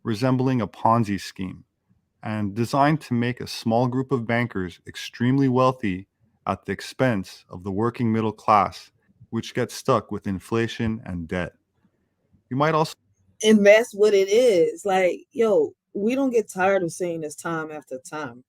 resembling a Ponzi scheme and designed to make a small group of bankers extremely wealthy at the expense of the working middle class, which gets stuck with inflation and debt. You might also And that's what it is. Like, yo, we don't get tired of saying this time after time,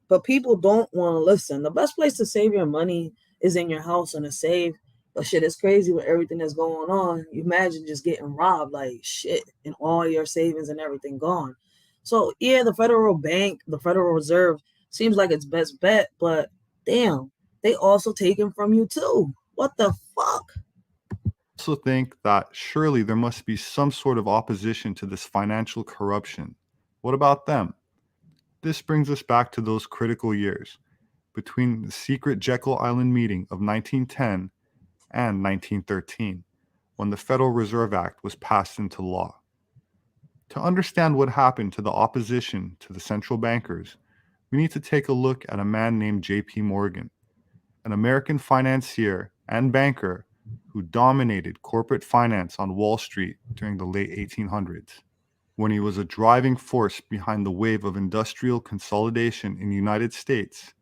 but people don't want to listen. The best place to save your money is in your house and to save. But shit, it's crazy with everything that's going on. You imagine just getting robbed, like shit, and all your savings and everything gone. So yeah, the Federal Bank, the Federal Reserve seems like its best bet, but damn, they also taking from you too. What the fuck? think that surely there must be some sort of opposition to this financial corruption. What about them? This brings us back to those critical years between the secret Jekyll Island meeting of 1910 and 1913, when the Federal Reserve Act was passed into law. To understand what happened to the opposition to the central bankers, we need to take a look at a man named J.P. Morgan, an American financier and banker who dominated corporate finance on Wall Street during the late 1800s, when he was a driving force behind the wave of industrial consolidation in the United States,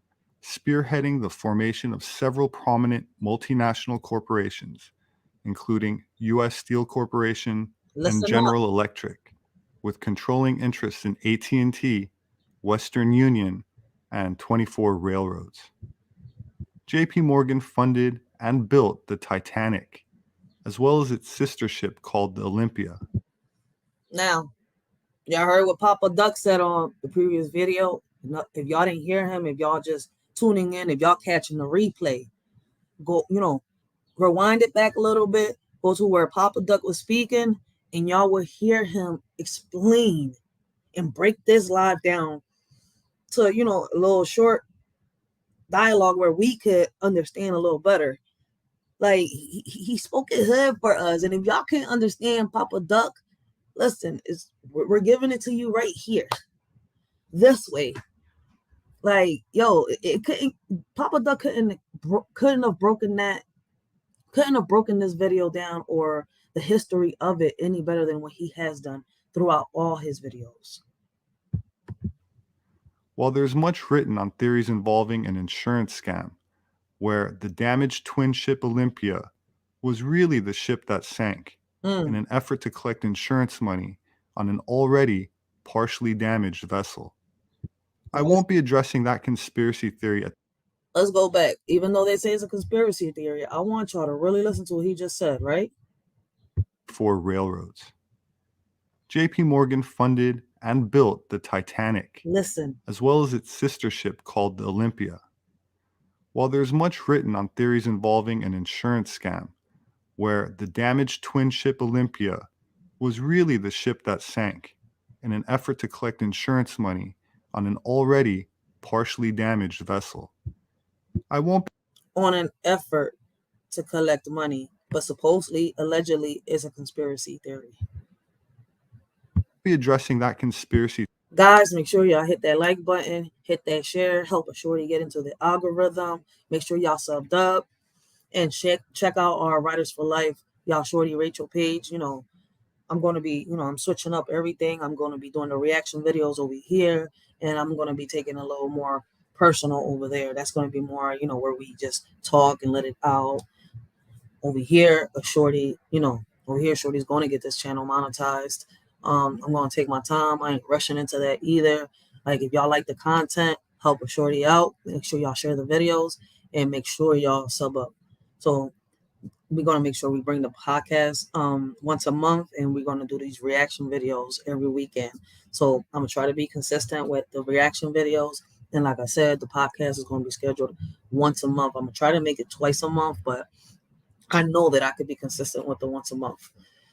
spearheading the formation of several prominent multinational corporations, including U.S. Steel Corporation and Listen up. General Electric, with controlling interests in AT&T, Western Union, and 24 railroads. J.P. Morgan funded and built the Titanic, as well as its sister ship called the Olympia. Now, y'all heard what Papa Duck said on the previous video. If y'all didn't hear him, if y'all just tuning in, if y'all catching the replay, go, rewind it back a little bit, go to where Papa Duck was speaking, and y'all will hear him explain and break this live down to, a little short dialogue where we could understand a little better. Like, he spoke it hood for us. And if y'all can't understand Papa Duck, listen, we're giving it to you right here, this way. Like, yo, it couldn't. Papa Duck couldn't have broken that. Couldn't have broken this video down or the history of it any better than what he has done throughout all his videos. While there's much written on theories involving an insurance scam, where the damaged twin ship Olympia was really the ship that sank in an effort to collect insurance money on an already partially damaged vessel. I won't be addressing that conspiracy theory at Let's go back. Even though they say it's a conspiracy theory, I want y'all to really listen to what he just said, right? for railroads. J.P. Morgan funded and built the Titanic, Listen. as well as its sister ship called the Olympia. While there's much written on theories involving an insurance scam, where the damaged twin ship Olympia was really the ship that sank in an effort to collect insurance money on an already partially damaged vessel. I won't On an effort to collect money, but supposedly, allegedly, is a conspiracy theory. be addressing that conspiracy Guys, make sure y'all hit that like button, hit that share, help a shorty get into the algorithm. Make sure y'all subbed up and check out our Writers for Life, y'all shorty Racheal page. I'm going to be, I'm switching up everything. I'm going to be doing the reaction videos over here, and I'm going to be taking a little more personal over there. That's going to be more, where we just talk and let it out. Over here, a shorty, over here, shorty's going to get this channel monetized. I'm going to take my time. I ain't rushing into that either. Like, if y'all like the content, help a shorty out. Make sure y'all share the videos and make sure y'all sub up. So we're going to make sure we bring the podcast once a month, and we're going to do these reaction videos every weekend. So I'm going to try to be consistent with the reaction videos. And like I said, the podcast is going to be scheduled once a month. I'm going to try to make it twice a month, but I know that I could be consistent with the once a month.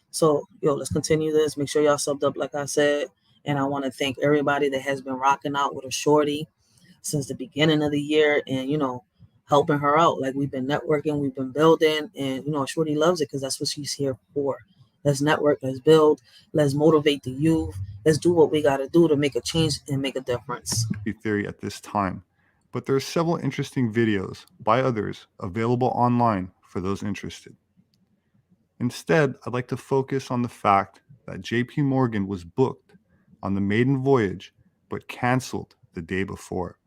So, let's continue this. Make sure y'all subbed up, like I said. And I want to thank everybody that has been rocking out with a shorty since the beginning of the year and, helping her out. Like, we've been networking, we've been building, and, shorty loves it because that's what she's here for. Let's network, let's build, let's motivate the youth. Let's do what we got to do to make a change and make a difference. theory at this time, but there are several interesting videos by others available online for those interested. Instead, I'd like to focus on the fact that JP Morgan was booked on the maiden voyage, but canceled the day before.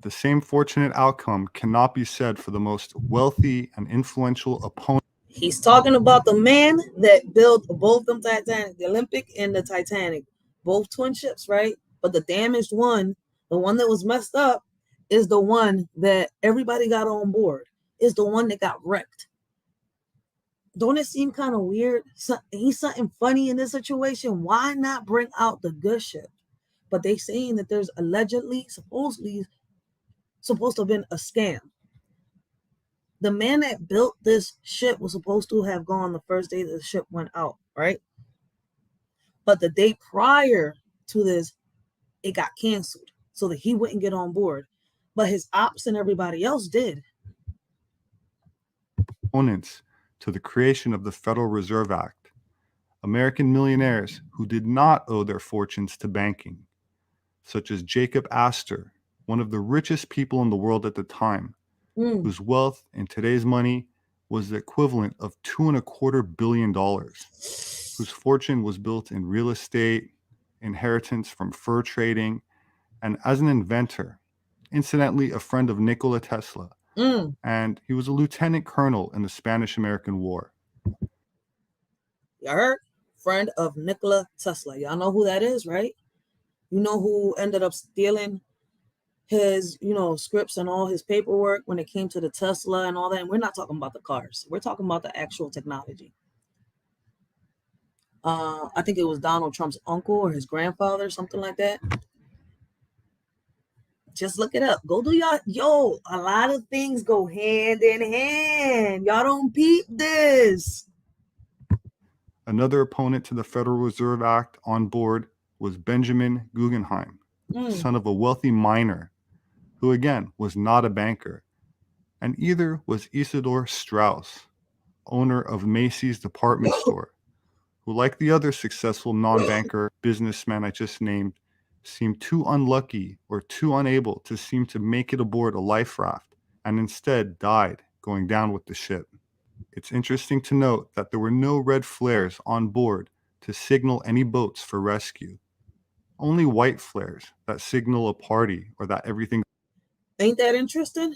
The same fortunate outcome cannot be said for the most wealthy and influential opponent. He's talking about the man that built both them Titanic, the Olympic and the Titanic, both twin ships, right? But the damaged one, the one that was messed up, is the one that everybody got on board, is the one that got wrecked. Don't it seem kind of weird? He's something funny in this situation. Why not bring out the good ship? But they saying that there's allegedly, supposedly, supposed to have been a scam. The man that built this ship was supposed to have gone the first day that the ship went out, right? But the day prior to this, it got canceled so that he wouldn't get on board. But his ops and everybody else did. Opponents to the creation of the Federal Reserve Act, American millionaires who did not owe their fortunes to banking, such as Jacob Astor, one of the richest people in the world at the time, whose wealth in today's money was the equivalent of $2.25 billion, whose fortune was built in real estate, inheritance from fur trading, and as an inventor. Incidentally, a friend of Nikola Tesla, and he was a lieutenant colonel in the Spanish-American War. You heard? Friend of Nikola Tesla. Y'all know who that is, right? You know who ended up stealing his, scripts and all his paperwork when it came to the Tesla and all that. And we're not talking about the cars. We're talking about the actual technology. I think it was Donald Trump's uncle or his grandfather, something like that. Just look it up. Go do y'all. A lot of things go hand in hand. Y'all don't peep this. Another opponent to the Federal Reserve Act on board was Benjamin Guggenheim, son of a wealthy miner, who again was not a banker, and either was Isidor Straus, owner of Macy's department store, who, like the other successful non-banker businessman I just named, seemed too unlucky or too unable to seem to make it aboard a life raft, and instead died going down with the ship. It's interesting to note that there were no red flares on board to signal any boats for rescue. Only white flares that signal a party or that everything Ain't that interesting?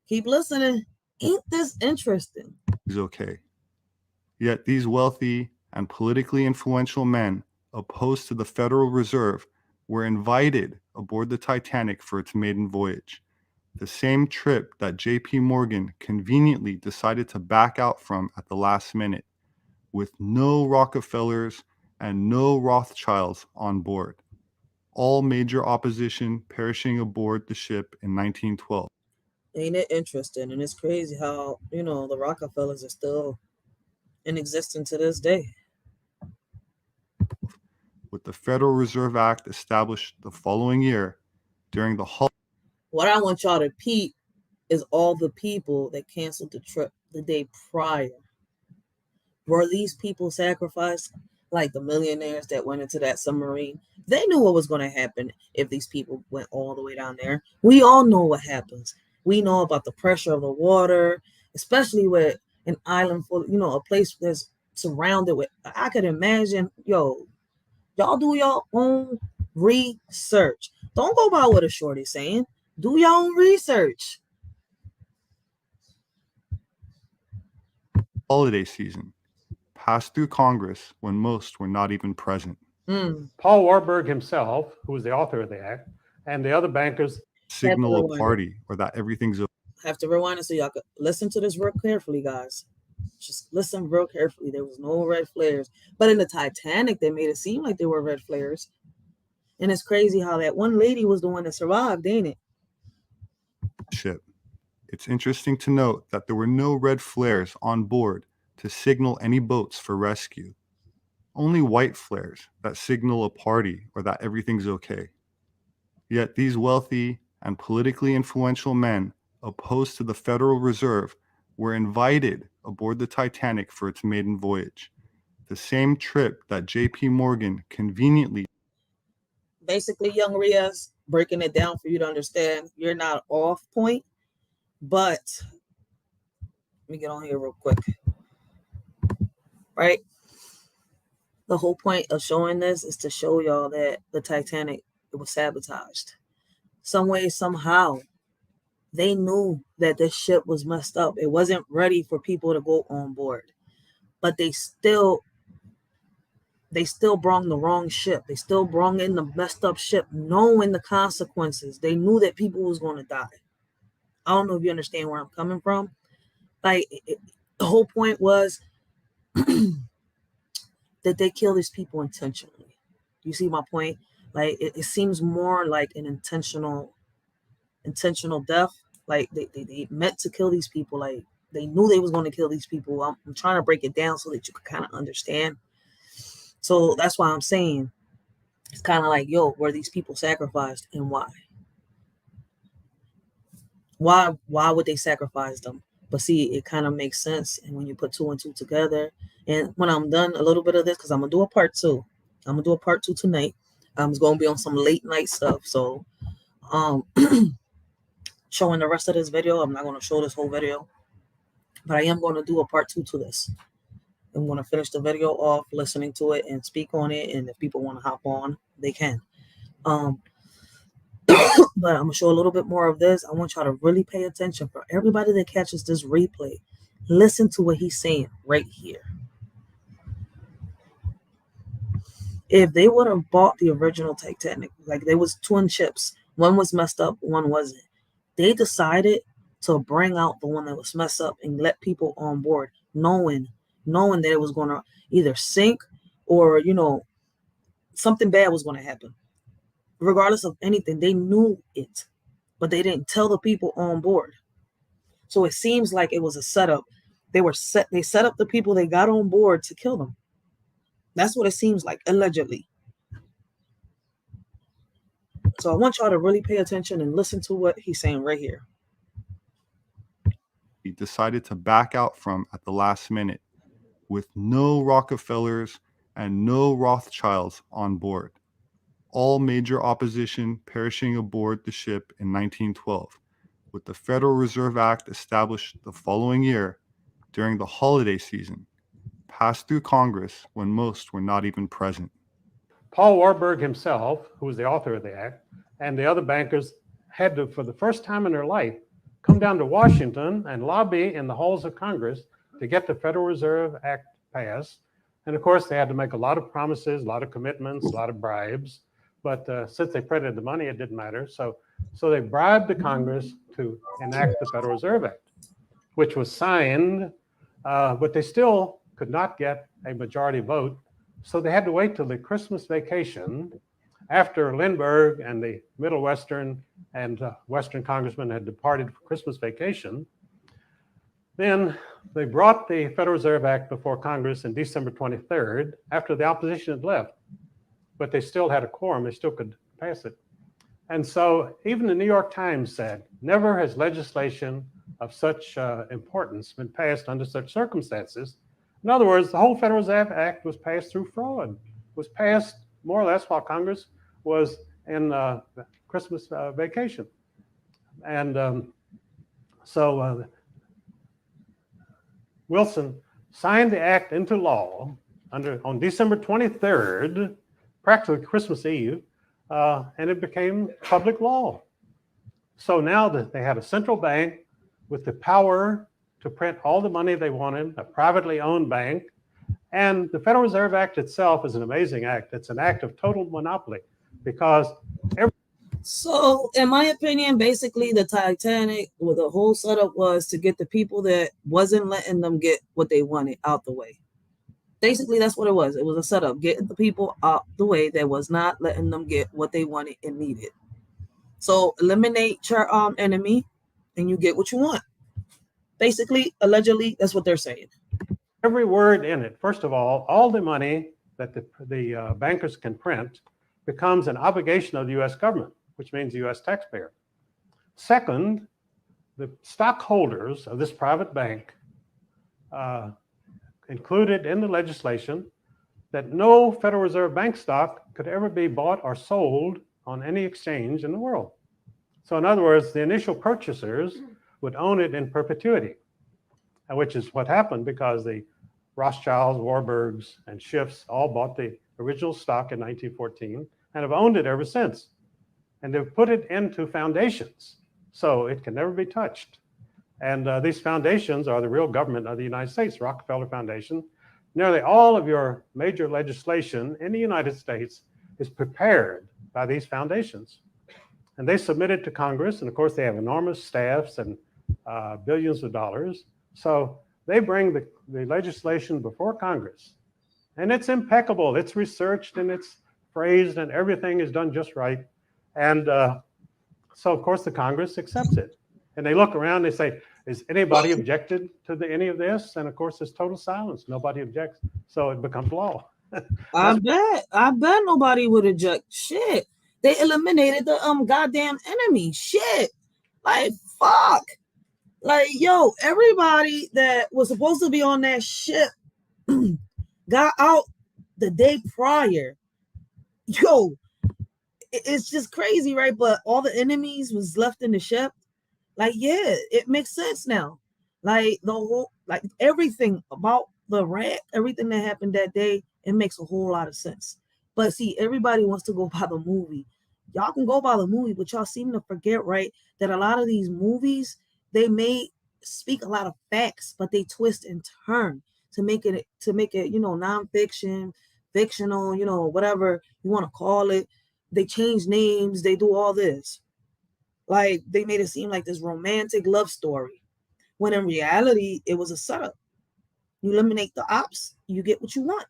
Keep listening. Ain't this interesting? is okay. Yet these wealthy and politically influential men opposed to the Federal Reserve were invited aboard the Titanic for its maiden voyage, the same trip that J.P. Morgan conveniently decided to back out from at the last minute, with no Rockefellers and no Rothschilds on board. All major opposition perishing aboard the ship in 1912. Ain't it interesting? And it's crazy how, the Rockefellers are still in existence to this day. With the Federal Reserve Act established the following year, during the What I want y'all to peep is all the people that canceled the trip the day prior. Were these people sacrificed? Like the millionaires that went into that submarine? They knew what was going to happen if these people went all the way down there. We all know what happens. We know about the pressure of the water, especially with an island full, a place that's surrounded with, I could imagine, y'all do your own research. Don't go by what a shorty's saying. Do your own research. holiday season passed through Congress when most were not even present. Paul Warburg himself, who was the author of the act, and the other bankers signal a party or that everything's okay. Have to rewind it so y'all could listen to this real carefully, guys. Just listen real carefully. There was no red flares. But in the Titanic, they made it seem like there were red flares. And it's crazy how that one lady was the one that survived, ain't it? Ship. It's interesting to note that there were no red flares on board to signal any boats for rescue. Only white flares that signal a party or that everything's okay. Yet these wealthy and politically influential men opposed to the Federal Reserve were invited aboard the Titanic for its maiden voyage, the same trip that J.P. Morgan conveniently. Basically, young Riaz, breaking it down for you to understand, you're not off point, but let me get on here real quick. Right? The whole point of showing this is to show y'all that the Titanic, it was sabotaged. Some way, somehow, they knew that this ship was messed up. It wasn't ready for people to go on board. But they still brung the wrong ship. They still brung in the messed up ship, knowing the consequences. They knew that people was going to die. I don't know if you understand where I'm coming from. Like, the whole point was that they kill these people intentionally. You see my point? Like, it seems more like an intentional death. Like, they meant to kill these people. Like, they knew they was going to kill these people. I'm trying to break it down so that you can kind of understand. So that's why I'm saying it's kind of like, yo, were these people sacrificed, and why? Why would they sacrifice them? But see, it kind of makes sense. And when you put 2 and 2 together, and when I'm done a little bit of this, because I'm going to do a part 2. I'm going to do a part 2 tonight. I'm going to be on some late night stuff. So showing the rest of this video, I'm not going to show this whole video. But I am going to do a part 2 to this. I'm going to finish the video off, listening to it and speak on it. And if people want to hop on, they can. But I'm going to show a little bit more of this. I want y'all to really pay attention. For everybody that catches this replay, listen to what he's saying right here. If they would have bought the original Titanic, like there was twin ships, one was messed up, one wasn't. They decided to bring out the one that was messed up and let people on board, knowing that it was going to either sink or, something bad was going to happen. Regardless of anything, they knew it, but they didn't tell the people on board. So it seems like it was a setup. They set up the people they got on board to kill them. That's what it seems like, allegedly. So I want y'all to really pay attention and listen to what he's saying right here. He decided to back out from at the last minute with no Rockefellers and no Rothschilds on board. All major opposition perishing aboard the ship in 1912, with the Federal Reserve Act established the following year during the holiday season, passed through Congress when most were not even present. Paul Warburg himself, who was the author of the act, and the other bankers had to, for the first time in their life, come down to Washington and lobby in the halls of Congress to get the Federal Reserve Act passed. And of course, they had to make a lot of promises, a lot of commitments, a lot of bribes. But since they printed the money, it didn't matter. So they bribed the Congress to enact the Federal Reserve Act, which was signed, but they still could not get a majority vote. So they had to wait till the Christmas vacation after Lindbergh and the Middle Western and Western congressmen had departed for Christmas vacation. Then they brought the Federal Reserve Act before Congress on December 23rd, after the opposition had left. But they still had a quorum, they still could pass it. And so even the New York Times said, never has legislation of such importance been passed under such circumstances. In other words, the whole Federal Reserve Act was passed through fraud. It was passed more or less while Congress was in Christmas vacation. And so Wilson signed the act into law on December 23rd, practically Christmas Eve, and it became public law. So now that they had a central bank with the power to print all the money they wanted, a privately owned bank, and the Federal Reserve Act itself is an amazing act. It's an act of total monopoly because So, in my opinion, basically the Titanic, well, the whole setup was to get the people that wasn't letting them get what they wanted out the way. Basically, that's what it was. It was a setup, getting the people out the way that was not letting them get what they wanted and needed. So eliminate your enemy and you get what you want. Basically, allegedly, that's what they're saying. every word in it, first of all the money that the bankers can print becomes an obligation of the U.S. government, which means the U.S. taxpayer. Second, the stockholders of this private bank included in the legislation that no Federal Reserve Bank stock could ever be bought or sold on any exchange in the world. So in other words, the initial purchasers would own it in perpetuity, which is what happened because the Rothschilds, Warburgs, and Schiffs all bought the original stock in 1914 and have owned it ever since. And they've put it into foundations, so it can never be touched. And these foundations are the real government of the United States, Rockefeller Foundation. Nearly all of your major legislation in the United States is prepared by these foundations. And they submit it to Congress, and of course they have enormous staffs and billions of dollars. So they bring the legislation before Congress, and it's impeccable. It's researched and it's phrased and everything is done just right. And so of course the Congress accepts it. And they look around, they say, is anybody objected to any of this? And of course there's total silence. Nobody objects. So it becomes law. I bet nobody would object. Shit. They eliminated the goddamn enemy. Shit. Like, fuck. Like, yo, everybody that was supposed to be on that ship got out the day prior. Yo, it's just crazy, right? But all the enemies was left in the ship. Like, yeah, it makes sense now. Like, the whole, like, everything about the wreck, everything that happened that day, it makes a whole lot of sense. But see, everybody wants to go by the movie. Y'all can go by the movie, but y'all seem to forget, right, that a lot of these movies, they may speak a lot of facts, but they twist and turn to make it, you know, nonfiction, fictional, you know, whatever you want to call it. They change names, they do all this. Like, they made it seem like this romantic love story, when in reality, it was a setup. You eliminate the ops, you get what you want.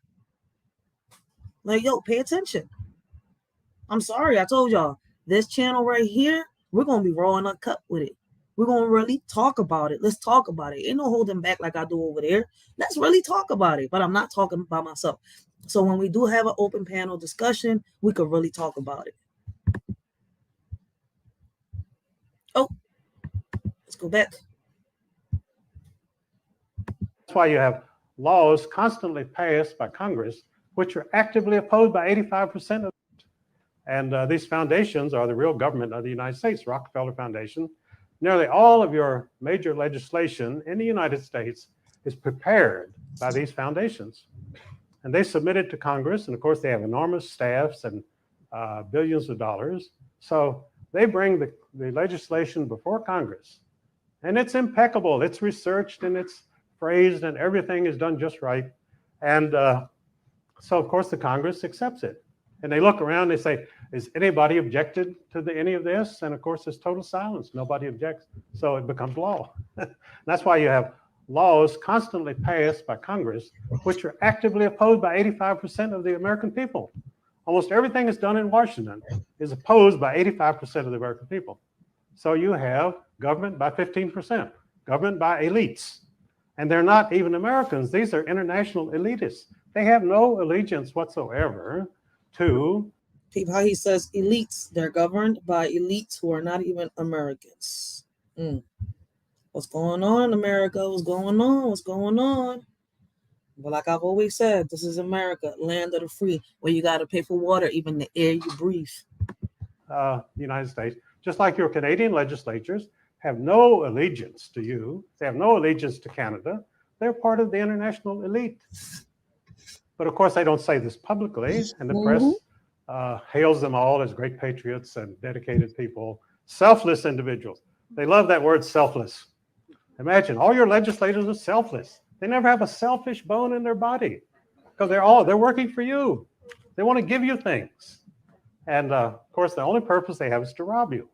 Like, yo, pay attention. I'm sorry, I told y'all, this channel right here, we're going to be raw and uncut with it. We're going to really talk about it. Let's talk about it. Ain't no holding back like I do over there. Let's really talk about it. But I'm not talking by myself. So when we do have an open panel discussion, we could really talk about it. Oh, let's go back. That's why you have laws constantly passed by Congress, which are actively opposed by 85% of it. And these foundations are the real government of the United States, Rockefeller Foundation. Nearly all of your major legislation in the United States is prepared by these foundations. And they submit it to Congress, and of course they have enormous staffs and billions of dollars. So they bring the legislation before Congress, and it's impeccable. It's researched and it's phrased and everything is done just right. And so of course the Congress accepts it. And they look around, they say, is anybody objected to any of this? And of course there's total silence. Nobody objects. So it becomes law. That's why you have laws constantly passed by Congress, which are actively opposed by 85% of the American people. Almost everything that's done in Washington is opposed by 85% of the American people. So you have government by 15%, government by elites. And they're not even Americans. These are international elitists. They have no allegiance whatsoever to... How he says elites. They're governed by elites who are not even Americans. What's going on, America? What's going on? What's going on? But like I've always said, this is America, land of the free, where you got to pay for water, even the air you breathe. United States, just like your Canadian legislatures have no allegiance to you. They have no allegiance to Canada. They're part of the international elite. But of course, they don't say this publicly, and the press hails them all as great patriots and dedicated people, selfless individuals. They love that word selfless. Imagine all your legislators are selfless. They never have a selfish bone in their body because they're working for you. They want to give you things. And of course, the only purpose they have is to rob you.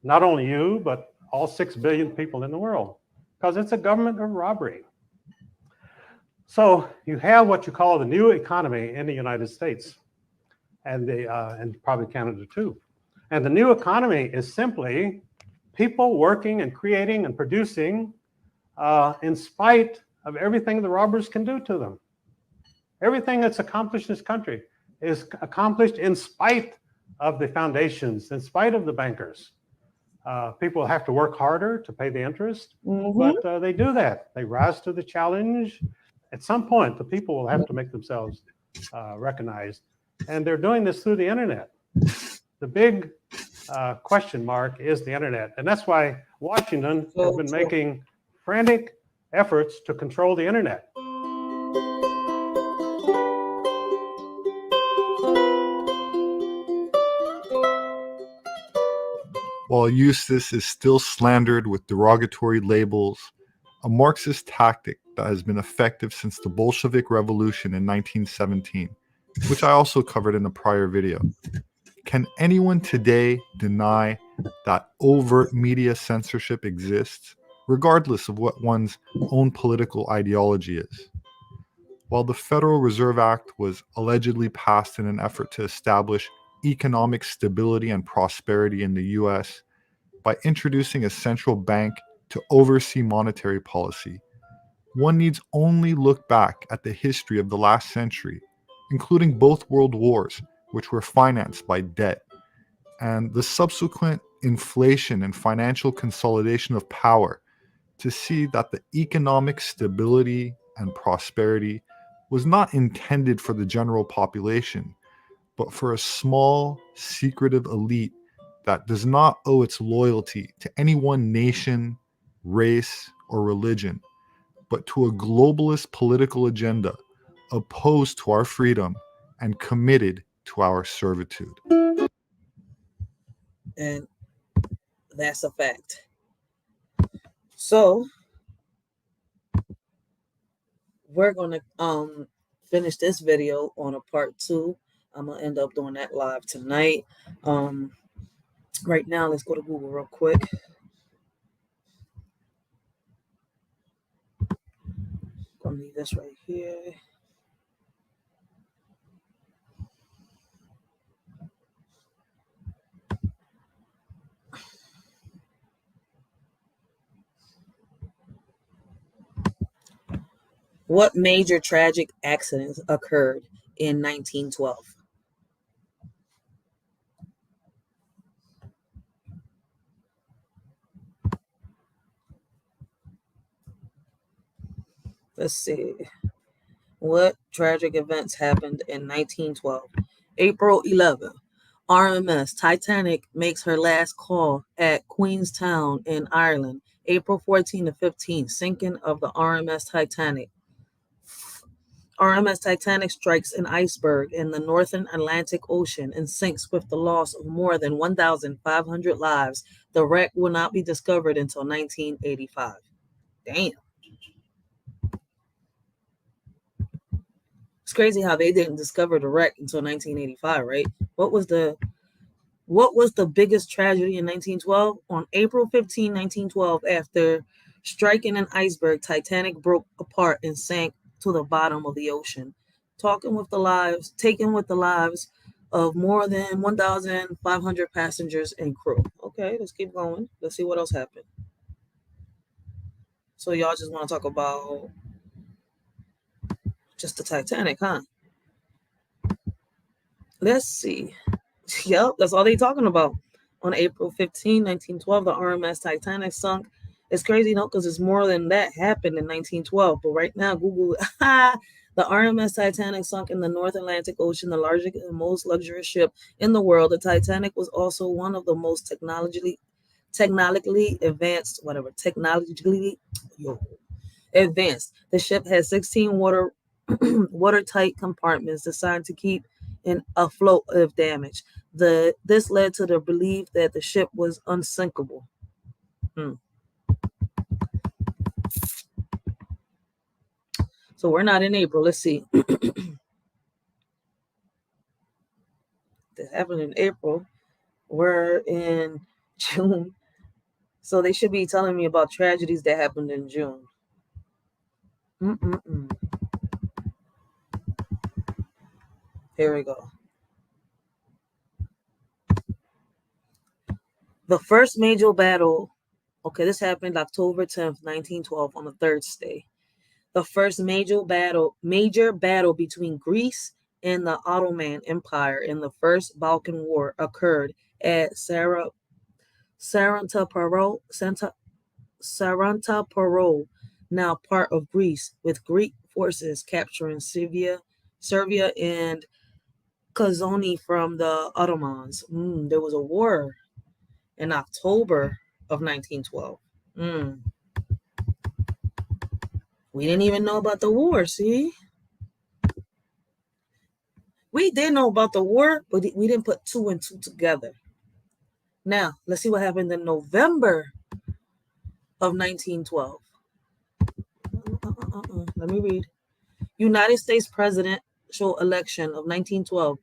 Not only you, but all 6 billion people in the world, because it's a government of robbery. So you have what you call the new economy in the United States, and probably Canada too. And the new economy is simply people working and creating and producing in spite of everything the robbers can do to them. Everything that's accomplished in this country is accomplished in spite of the foundations, in spite of the bankers. People have to work harder to pay the interest, but they do that. They rise to the challenge. At some point, the people will have to make themselves recognized. And they're doing this through the internet. The big question mark is the internet. And that's why Washington has been making frantic efforts to control the internet. While Eustace is still slandered with derogatory labels, a Marxist tactic that has been effective since the Bolshevik Revolution in 1917, which I also covered in a prior video. Can anyone today deny that overt media censorship exists, regardless of what one's own political ideology is? While the Federal Reserve Act was allegedly passed in an effort to establish economic stability and prosperity in the US by introducing a central bank to oversee monetary policy, one needs only look back at the history of the last century, including both world wars, which were financed by debt, and the subsequent inflation and financial consolidation of power, to see that the economic stability and prosperity was not intended for the general population, but for a small, secretive elite that does not owe its loyalty to any one nation, race, or religion, but to a globalist political agenda opposed to our freedom and committed to our servitude. And that's a fact. So we're gonna finish this video on a part 2. I'm gonna end up doing that live tonight. Right now, let's go to Google real quick. Gonna leave this right here. What major tragic accidents occurred in 1912? Let's see. What tragic events happened in 1912? April 11th, RMS Titanic makes her last call at Queenstown in Ireland. April 14 to 15, sinking of the RMS Titanic. RMS Titanic strikes an iceberg in the northern Atlantic Ocean and sinks with the loss of more than 1,500 lives. The wreck will not be discovered until 1985. Damn. It's crazy how they didn't discover the wreck until 1985, right? What was the biggest tragedy in 1912? On April 15, 1912, after striking an iceberg, Titanic broke apart and sank to the bottom of the ocean, taken with the lives of more than 1,500 passengers and crew. Okay, let's keep going. Let's see what else happened. So y'all just want to talk about just the Titanic, huh? Let's see. Yep, that's all they talking about. On April 15, 1912, the RMS Titanic sunk. It's crazy, because it's more than that happened in 1912. But right now, Google, the RMS Titanic sunk in the North Atlantic Ocean, the largest and most luxurious ship in the world. The Titanic was also one of the most technologically advanced. Advanced. The ship had 16 watertight compartments designed to keep it afloat if damaged. This led to the belief that the ship was unsinkable. So we're not in April. Let's see. This happened in April. We're in June. So they should be telling me about tragedies that happened in June. Here we go. The first major battle. Okay, this happened October 10th, 1912 on the Thursday. The first major battle between Greece and the Ottoman Empire in the First Balkan War occurred at Sarantaparo, now part of Greece, with Greek forces capturing Serbia and Kazoni from the Ottomans. There was a war in October of 1912. We didn't even know about the war, see? We did know about the war, but we didn't put 2 and 2 together. Now, let's see what happened in November of 1912. Let me read. United States presidential election of 1912.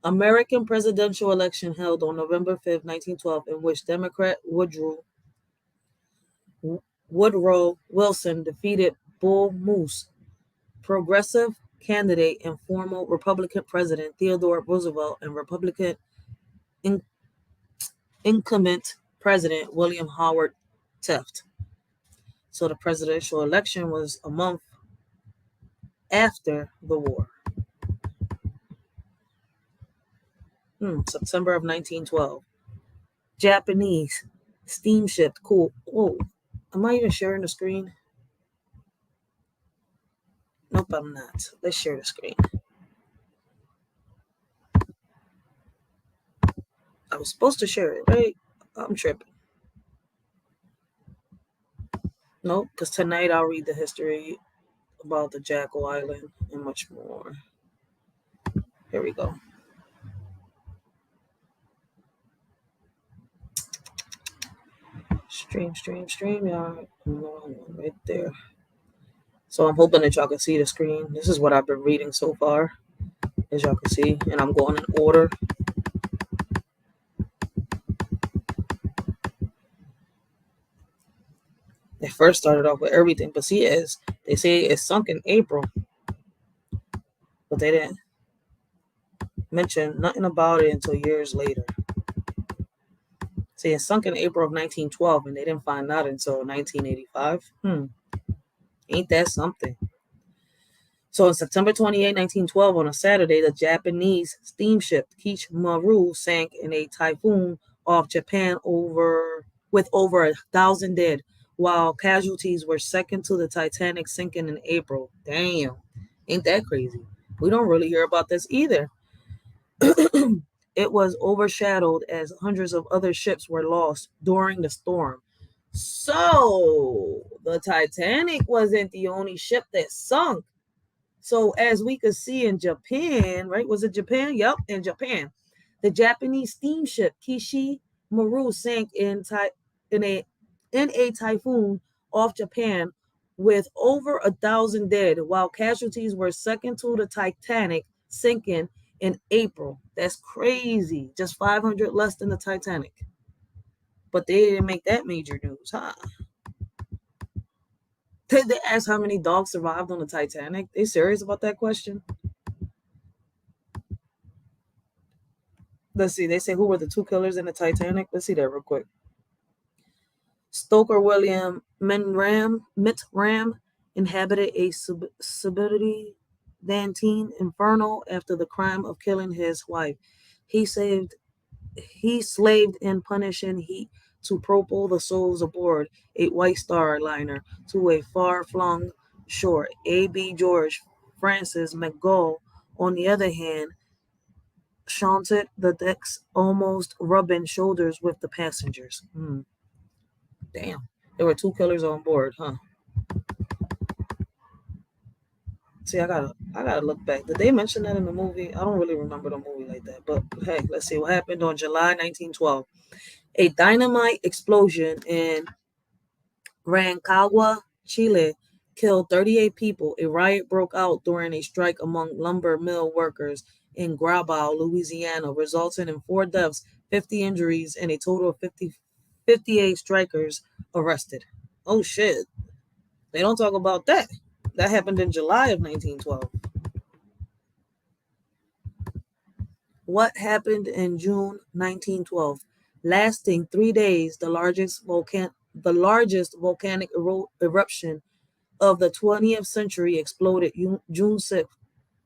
American presidential election held on November 5th, 1912, in which Democrat Woodrow Wilson defeated Bull Moose, progressive candidate and former Republican President Theodore Roosevelt, and Republican incumbent President William Howard Taft. So the presidential election was a month after the war. September of 1912. Japanese steamship. Cool. Oh, am I even sharing the screen? Nope, I'm not. Let's share the screen. I was supposed to share it, right? I'm tripping. Nope, because tonight I'll read the history about the Jekyll Island and much more. Here we go. Stream, y'all. Right there. So I'm hoping that y'all can see the screen. This is what I've been reading so far, as y'all can see, and I'm going in order. They first started off with everything, but see, they say it sunk in April, but they didn't mention nothing about it until years later. See, it sunk in April of 1912, and they didn't find out until 1985. Ain't that something? So on September 28, 1912, on a Saturday, the Japanese steamship Kichimaru sank in a typhoon off Japan with over 1,000 dead, while casualties were second to the Titanic sinking in April. Damn, ain't that crazy? We don't really hear about this either. It was overshadowed as hundreds of other ships were lost during the storm. So the Titanic wasn't the only ship that sunk. So as we could see in Japan, right? Was it Japan? Yep, in Japan. The Japanese steamship Kichimaru sank in a typhoon off Japan with over 1,000 dead, while casualties were second to the Titanic sinking in April. That's crazy. Just 500 less than the Titanic. But they didn't make that major news, huh? Did they ask how many dogs survived on the Titanic? They serious about that question? Let's see. They say who were the two killers in the Titanic? Let's see that real quick. Stoker William Mitram inhabited a Submarine Inferno after the crime of killing his wife. He slaved in punishing heat to propel the souls aboard a White Star liner to a far-flung shore. A.B. George Francis McGull, on the other hand, shunted the decks, almost rubbing shoulders with the passengers. Damn, there were two killers on board, huh? See, I gotta look back. Did they mention that in the movie? I don't really remember the movie like that. But hey, let's see what happened on July 1912. A dynamite explosion in Rancagua, Chile, killed 38 people. A riot broke out during a strike among lumber mill workers in Grabau, Louisiana, resulting in 4 deaths, 50 injuries, and a total of 58 strikers arrested. Oh shit. They don't talk about that. That happened in July of 1912. What happened in June 1912? Lasting 3 days, the largest volcanic eruption of the 20th century exploded June 6,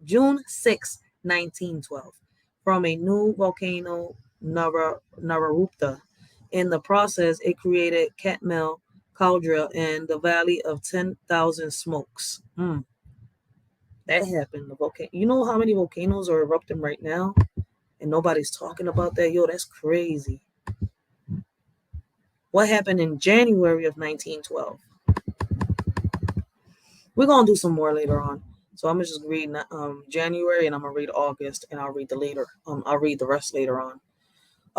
1912, from a new volcano, Navarupta. In the process, it created Katmai caldera and the Valley of 10,000 Smokes. That happened. You know how many volcanoes are erupting right now? And nobody's talking about that? Yo, that's crazy. What happened in January of 1912? We're going to do some more later on. So I'm going to just read January, and I'm going to read August, and I'll read the rest later on.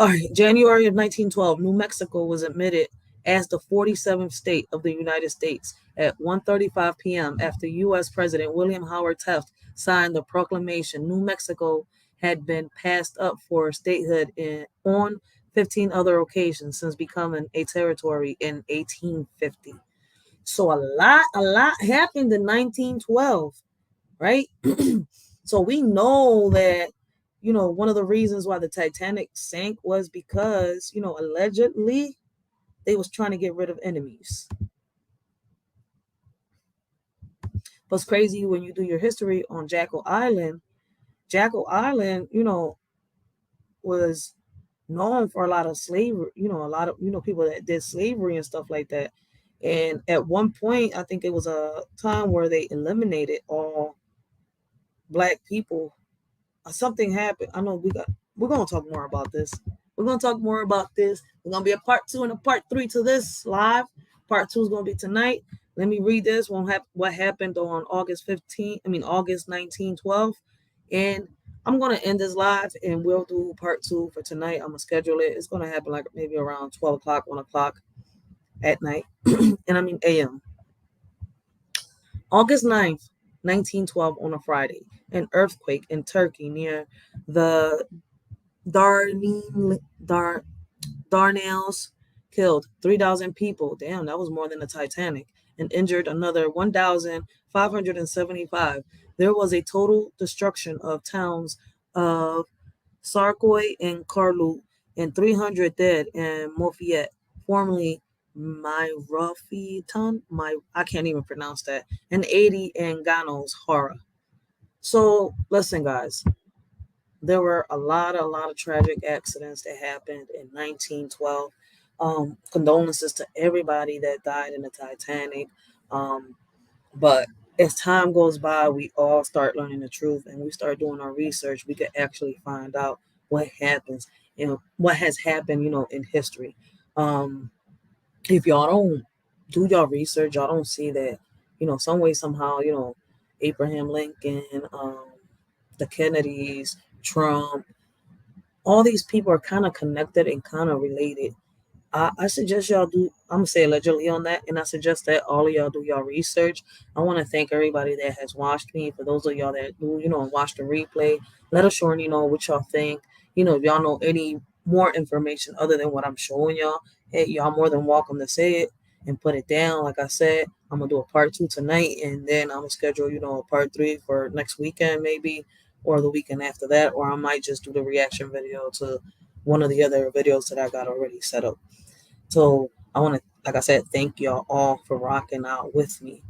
All right, January of 1912, New Mexico was admitted as the 47th state of the United States at 1:35 p.m. after U.S. President William Howard Taft signed the proclamation. New Mexico had been passed up for statehood on 15 other occasions since becoming a territory in 1850. So a lot happened in 1912, right? So we know that, one of the reasons why the Titanic sank was because, allegedly they was trying to get rid of enemies. What's crazy when you do your history on Jekyll Island, was known for a lot of slavery, a lot of, people that did slavery and stuff like that. And at one point, I think it was a time where they eliminated all black people. Something happened. I know we're gonna talk more about this. We're gonna talk more about this. We're gonna be a part 2 and a part 3 to this live. Part 2 is gonna be tonight. Let me read this. What happened on August 1912. And I'm gonna end this live and we'll do part 2 for tonight. I'm gonna schedule it. It's gonna happen like maybe around 12 o'clock, 1 o'clock at night. AM. August 9th, 1912 on a Friday. An earthquake in Turkey near the Dardanelles killed 3,000 people. Damn, that was more than the Titanic. And injured another 1,575. There was a total destruction of towns of Sarkoy and Carlut, and 300 dead in Mofiet, formerly Myrofiton. I can't even pronounce that. And 80 in Ganos, Hora. So listen, guys. There were a lot of tragic accidents that happened in 1912. Condolences to everybody that died in the Titanic. But as time goes by, we all start learning the truth and we start doing our research. We could actually find out what happens and what has happened, in history. If y'all don't do y'all research, y'all don't see that, some way, somehow, Abraham Lincoln, the Kennedys, Trump, all these people are kind of connected and kind of related. I suggest y'all do, I'm going to say allegedly on that, and I suggest that all of y'all do y'all research. I want to thank everybody that has watched me. For those of y'all that do, watch the replay, let us sure what y'all think. If y'all know any more information other than what I'm showing y'all, hey, y'all more than welcome to say it and put it down. Like I said, I'm going to do a part 2 tonight, and then I'm going to schedule, a part 3 for next weekend maybe, or the weekend after that, or I might just do the reaction video to one of the other videos that I got already set up. So I want to, like I said, thank y'all all for rocking out with me.